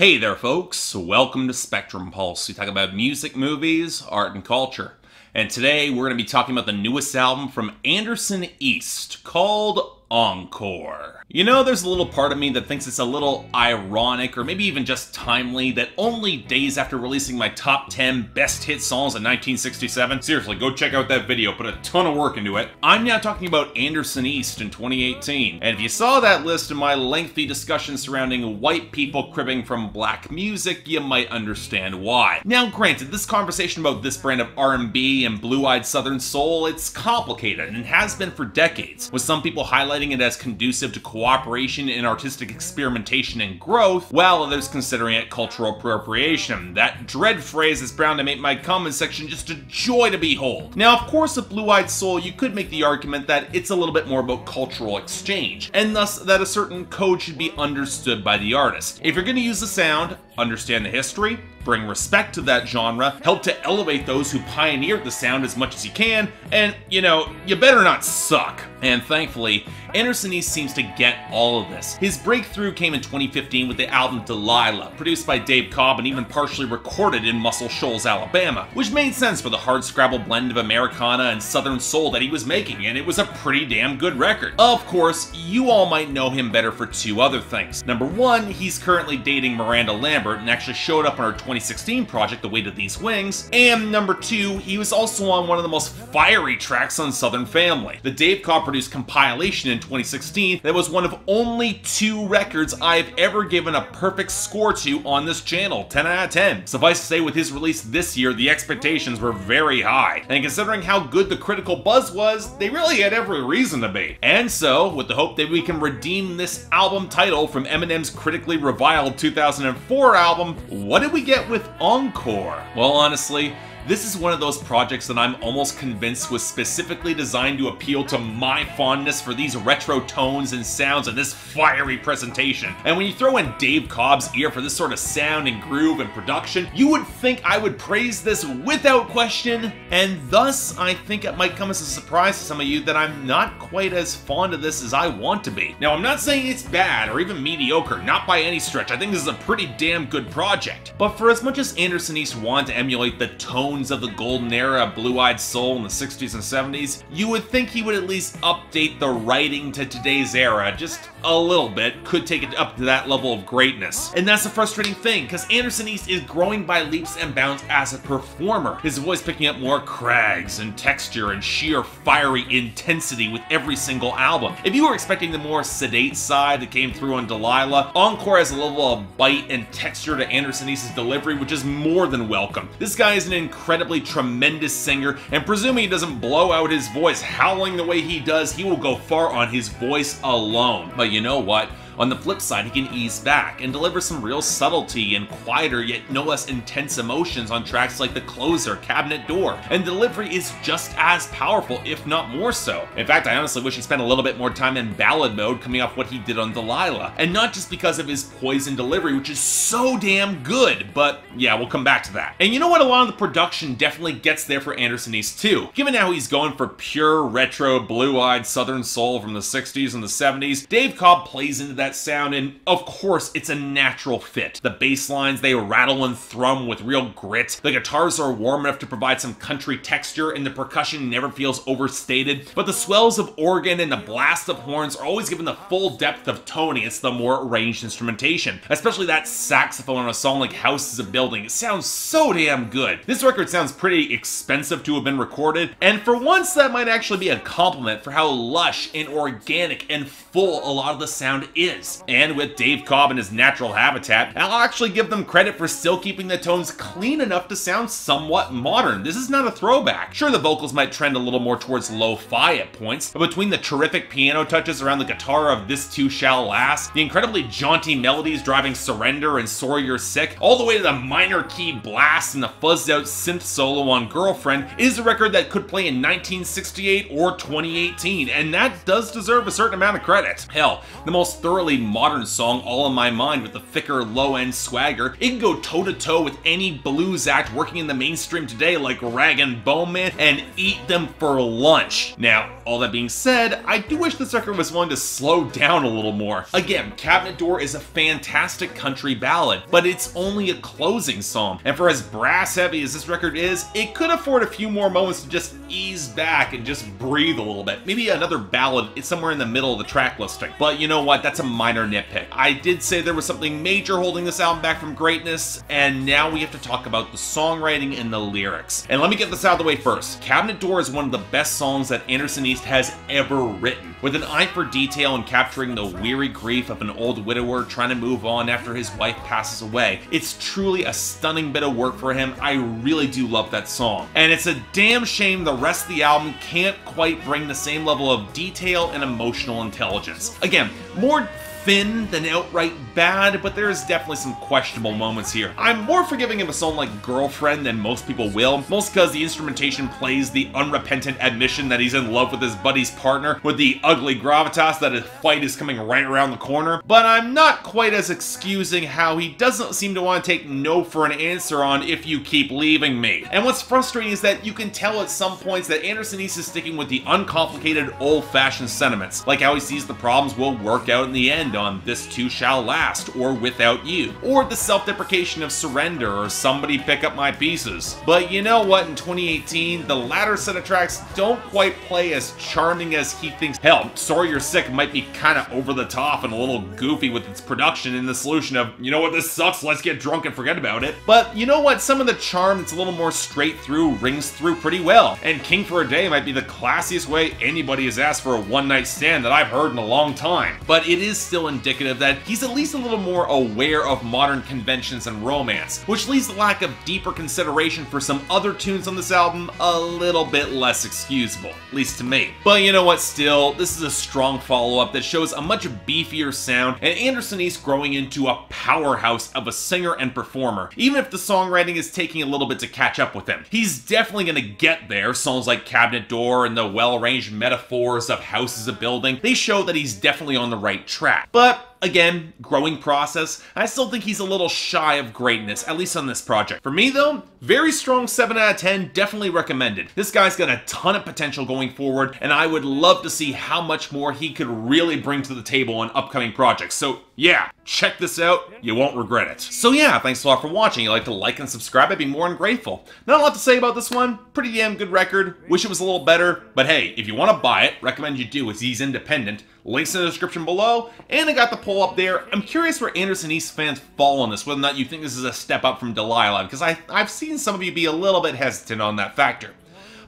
Hey there folks, welcome to Spectrum Pulse. We talk about music, movies, art, and culture. And today we're going to be talking about the newest album from Anderson East called Encore. You know, there's a little part of me that thinks it's a little ironic or maybe even just timely that only days after releasing my top 10 best hit songs in 1967, seriously, go check out that video, put a ton of work into it, I'm now talking about Anderson East in 2018. And if you saw that list in my lengthy discussion surrounding white people cribbing from black music, you might understand why. Now granted, this conversation about this brand of R&B and blue-eyed southern soul, it's complicated and has been for decades, with some people highlighting it as conducive to cooperation in artistic experimentation and growth, while others considering it cultural appropriation. That dread phrase is bound to make my comment section just a joy to behold. Now, of course, with blue-eyed soul, you could make the argument that it's a little bit more about cultural exchange, and thus that a certain code should be understood by the artist. If you're going to use the sound, understand the history, bring respect to that genre, help to elevate those who pioneered the sound as much as you can, and, you know, you better not suck. And thankfully, Anderson East seems to get all of this. His breakthrough came in 2015 with the album Delilah, produced by Dave Cobb and even partially recorded in Muscle Shoals, Alabama, which made sense for the hardscrabble blend of Americana and Southern soul that he was making, and it was a pretty damn good record. Of course, you all might know him better for two other things. Number one, he's currently dating Miranda Lambert and actually showed up on her 2016 project, The Weight of These Wings. And number two, he was also on one of the most fiery tracks on Southern Family, the Dave Cobb produced compilation in 2016 that was one of only 2 records I've ever given a perfect score to on this channel, 10 out of 10. Suffice to say, with his release this year, the expectations were very high, and considering how good the critical buzz was, they really had every reason to be. And so, with the hope that we can redeem this album title from Eminem's critically reviled 2004 album, what did we get with Encore? Well, honestly, this is one of those projects that I'm almost convinced was specifically designed to appeal to my fondness for these retro tones and sounds and this fiery presentation. And when you throw in Dave Cobb's ear for this sort of sound and groove and production, you would think I would praise this without question, and thus I think it might come as a surprise to some of you that I'm not quite as fond of this as I want to be. Now, I'm not saying it's bad or even mediocre, not by any stretch. I think this is a pretty damn good project. But for as much as Anderson East wanted to emulate the tones of the golden era of blue-eyed soul in the 60s and 70s, you would think he would at least update the writing to today's era just a little bit, could take it up to that level of greatness. And that's a frustrating thing, because Anderson East is growing by leaps and bounds as a performer, his voice picking up more crags and texture and sheer fiery intensity with every single album. If you were expecting the more sedate side that came through on Delilah, Encore has a level of bite and texture to Anderson East's delivery which is more than welcome. This guy is an incredibly tremendous singer, and presuming he doesn't blow out his voice howling the way he does, he will go far on his voice alone. But you know what? On the flip side, he can ease back and deliver some real subtlety and quieter yet no less intense emotions on tracks like The Closer, Cabinet Door, and delivery is just as powerful, if not more so. In fact, I honestly wish he spent a little bit more time in ballad mode coming off what he did on Delilah, and not just because of his poise and delivery, which is so damn good, but yeah, we'll come back to that. And you know what? A lot of the production definitely gets there for Anderson East too. Given how he's going for pure retro blue-eyed southern soul from the 60s and the 70s, Dave Cobb plays into that sound, and of course it's a natural fit. The bass lines, they rattle and thrum with real grit, the guitars are warm enough to provide some country texture, and the percussion never feels overstated, but the swells of organ and the blast of horns are always given the full depth of tone against the more arranged instrumentation, especially that saxophone on a song like House is a Building. It sounds so damn good. This record sounds pretty expensive to have been recorded, and for once that might actually be a compliment for how lush and organic and full a lot of the sound is. And with Dave Cobb in his natural habitat, I'll actually give them credit for still keeping the tones clean enough to sound somewhat modern. This is not a throwback. Sure, the vocals might trend a little more towards lo-fi at points, but between the terrific piano touches around the guitar of This Too Shall Last, the incredibly jaunty melodies driving Surrender and Sorry You're Sick, all the way to the minor key blast and the fuzzed out synth solo on Girlfriend, is a record that could play in 1968 or 2018, and that does deserve a certain amount of credit. Hell, the most thorough early modern song All in My Mind with the thicker low-end swagger. It can go toe-to-toe with any blues act working in the mainstream today like Rag and Bone Man and eat them for lunch. Now, all that being said, I do wish this record was willing to slow down a little more. Again, Cabinet Door is a fantastic country ballad, but it's only a closing song, and for as brass heavy as this record is, it could afford a few more moments to just ease back and just breathe a little bit. Maybe another ballad, it's somewhere in the middle of the track listing. But you know what, that's a minor nitpick. I did say there was something major holding this album back from greatness, and now we have to talk about the songwriting and the lyrics. And let me get this out of the way first. Cabinet Door is one of the best songs that Anderson East has ever written. With an eye for detail and capturing the weary grief of an old widower trying to move on after his wife passes away, it's truly a stunning bit of work for him. I really do love that song. And it's a damn shame the rest of the album can't quite bring the same level of detail and emotional intelligence. Again, more thin than outright bad, but there's definitely some questionable moments here. I'm more forgiving of a song like Girlfriend than most people will, most because the instrumentation plays the unrepentant admission that he's in love with his buddy's partner with the ugly gravitas that his fight is coming right around the corner. But I'm not quite as excusing how he doesn't seem to want to take no for an answer on If You Keep Leaving Me. And what's frustrating is that you can tell at some points that Anderson East is sticking with the uncomplicated, old-fashioned sentiments, like how he sees the problems will work out in the end on This Too Shall Last, or Without You, or the self-deprecation of Surrender, or Somebody Pick Up My Pieces. But you know what, in 2018, the latter set of tracks don't quite play as charming as he thinks. Hell, Sorry You're Sick might be kinda over the top and a little goofy with its production in the solution of, you know what, this sucks, let's get drunk and forget about it. But you know what, some of the charm that's a little more straight through rings through pretty well, and King for a Day might be the classiest way anybody has asked for a one-night stand that I've heard in a long time. But it is still indicative that he's at least a little more aware of modern conventions and romance, which leaves the lack of deeper consideration for some other tunes on this album a little bit less excusable, at least to me. But you know what, still, this is a strong follow-up that shows a much beefier sound and Anderson East growing into a powerhouse of a singer and performer, even if the songwriting is taking a little bit to catch up with him. He's definitely gonna get there. Songs like Cabinet Door and the well-arranged metaphors of House as a Building, they show that he's definitely on the right track. But again, growing process, I still think he's a little shy of greatness, at least on this project. For me though, very strong 7 out of 10, definitely recommended. This guy's got a ton of potential going forward, and I would love to see how much more he could really bring to the table on upcoming projects. So yeah, check this out, you won't regret it. So yeah, thanks a lot for watching. If you'd like to like and subscribe, I'd be more than grateful. Not a lot to say about this one, pretty damn good record, wish it was a little better, but hey, if you want to buy it, recommend you do, as he's independent. Links in the description below, and I got the poll up there. I'm curious where Anderson East fans fall on this, whether or not you think this is a step up from Delilah, because I've seen some of you be a little bit hesitant on that factor.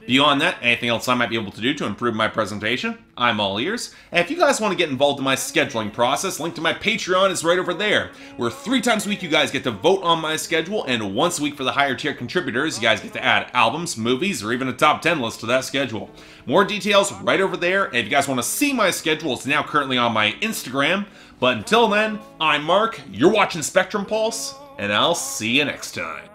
Beyond that, anything else I might be able to do to improve my presentation, I'm all ears. And if you guys want to get involved in my scheduling process, link to my Patreon is right over there, where 3 times a week you guys get to vote on my schedule, and once a week for the higher tier contributors, you guys get to add albums, movies, or even a top 10 list to that schedule. More details right over there, and if you guys want to see my schedule, it's now currently on my Instagram. But until then, I'm Mark, you're watching Spectrum Pulse, and I'll see you next time.